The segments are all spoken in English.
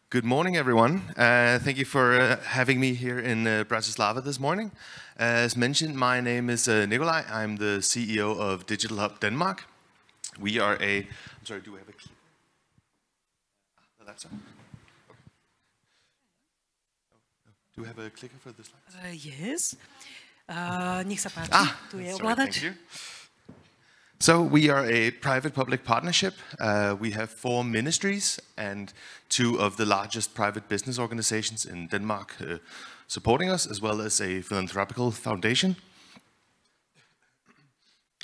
Good morning, everyone. Thank you for having me here in Bratislava this morning. As mentioned, my name is Nicolaj. I'm the CEO of Digital Hub Denmark. We are a... I'm sorry, do we have a clicker? The laptop? Do we have a clicker for this slide? Yes. Nech sa páči, tu je ovládač. Thank you. So we are a private-public partnership. We have 4 ministries and 2 of the largest private business organizations in Denmark supporting us, as well as a philanthropical foundation.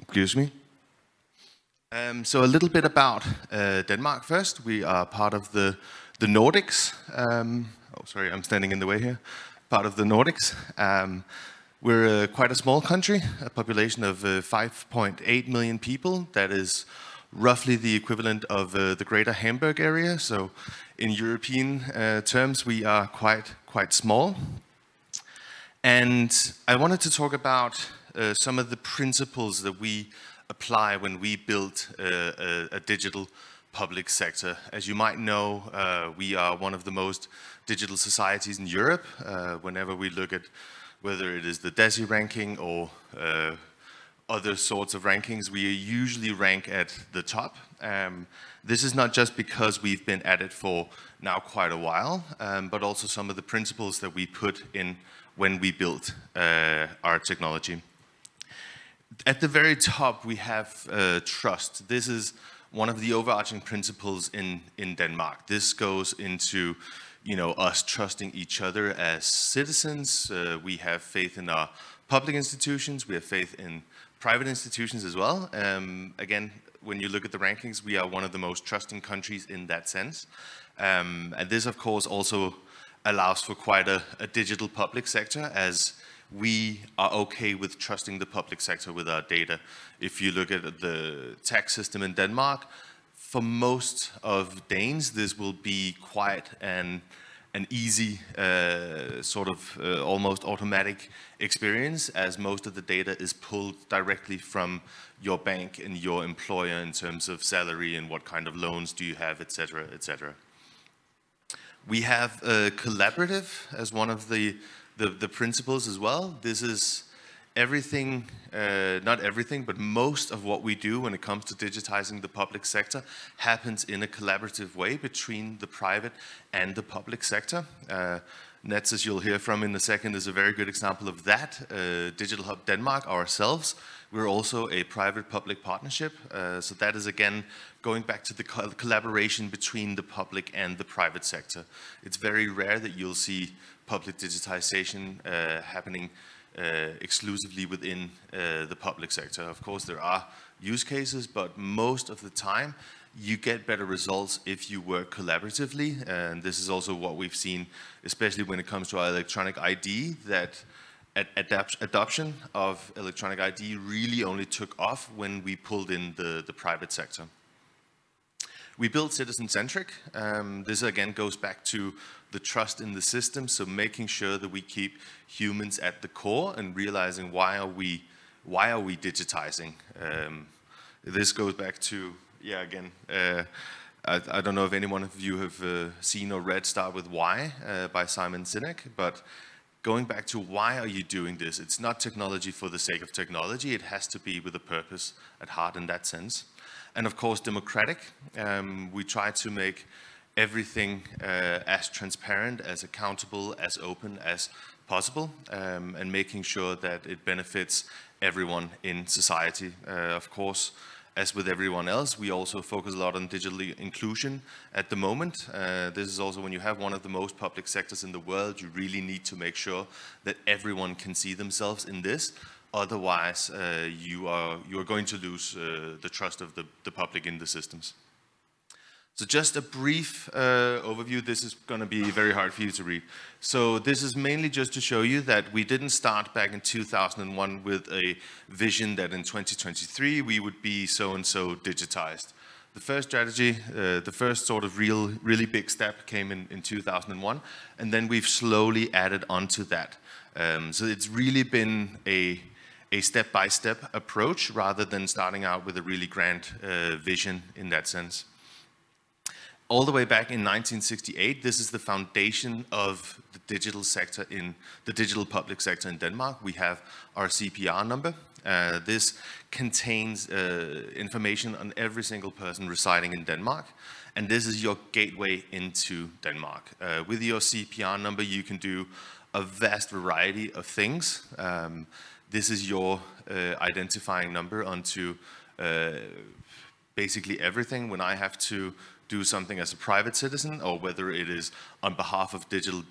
Excuse me. So a little bit about Denmark first. We are part of the Nordics. Oh, sorry, I'm standing in the way here. Part of the Nordics. We're quite a small country, a population of 5.8 million people. That is roughly the equivalent of the greater Hamburg area. So in European terms, we are quite small. And I wanted to talk about some of the principles that we apply when we build a digital public sector. As you might know, we are one of the most digital societies in Europe. Whenever we look at whether it is the DESI ranking or other sorts of rankings, we usually rank at the top. This is not just because we've been at it for now quite a while, but also some of the principles that we put in when we built our technology. At the very top, we have trust. This is one of the overarching principles in Denmark. This goes into us trusting each other as citizens. We have faith in our public institutions. We have faith in private institutions as well. Again, when you look at the rankings, we are one of the most trusting countries in that sense. And this, of course, also allows for quite a digital public sector, as we are okay with trusting the public sector with our data. If you look at the tax system in Denmark, for most of Danes, this will be quite an easy, sort of almost automatic experience, as most of the data is pulled directly from your bank and your employer in terms of salary and what kind of loans do you have, etc., etc. We have collaborative as one of the principles as well. This is everything, not everything, but most of what we do when it comes to digitizing the public sector happens in a collaborative way between the private and the public sector. Nets, as you'll hear from in a second, is a very good example of that. Digital Hub Denmark ourselves, we're also a private-public partnership. So that is, again, going back to the collaboration between the public and the private sector. It's very rare that you'll see public digitization happening exclusively within the public sector. Of course, there are use cases, but most of the time you get better results if you work collaboratively. And this is also what we've seen, especially when it comes to our electronic ID, that adoption of electronic ID really only took off when we pulled in the private sector. We built citizen-centric. This again goes back to the trust in the system, so making sure that we keep humans at the core and realizing why are we digitizing. This goes back to, yeah, again, I don't know if any one of you have seen or read Start With Why by Simon Sinek, but going back to why are you doing this? It's not technology for the sake of technology. It has to be with a purpose at heart in that sense. And of course, democratic. We try to make everything as transparent, as accountable, as open as possible, and making sure that it benefits everyone in society. Of course, as with everyone else, we also focus a lot on digital inclusion at the moment. This is also when you have one of the most public sectors in the world, you really need to make sure that everyone can see themselves in this. Otherwise, you are going to lose the trust of the public in the systems. So just a brief overview. This is going to be very hard for you to read. So this is mainly just to show you that we didn't start back in 2001 with a vision that in 2023 we would be so-and-so digitized. The first strategy, the first sort of really big step came in 2001, and then we've slowly added onto that. So it's really been a step-by-step approach rather than starting out with a really grand vision in that sense. all the way back in 1968. This is the foundation of the digital sector in the digital public sector in Denmark. We have our CPR number. This contains information on every single person residing in Denmark, and this is your gateway into Denmark. With your CPR number, you can do a vast variety of things. This is your identifying number onto basically everything. When I have to do something as a private citizen, or whether it is on behalf of Digital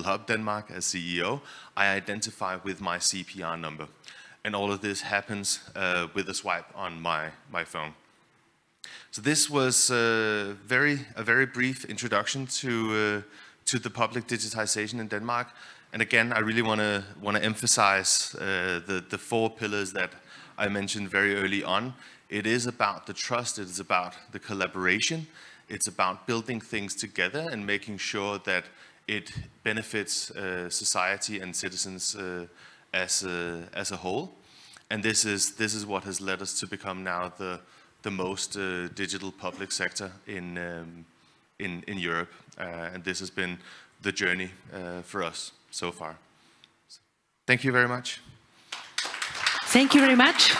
Hub Denmark as CEO, I identify with my CPR number. And all of this happens with a swipe on my phone. So this was a very brief introduction to the public digitization in Denmark. And again, I really want to emphasize the 4 pillars that I mentioned very early on. It is about the trust, it is about the collaboration, it's about building things together and making sure that it benefits society and citizens as a whole. And this is what has led us to become now the most digital public sector in Europe. And this has been the journey for us so far. Thank you very much. Thank you very much.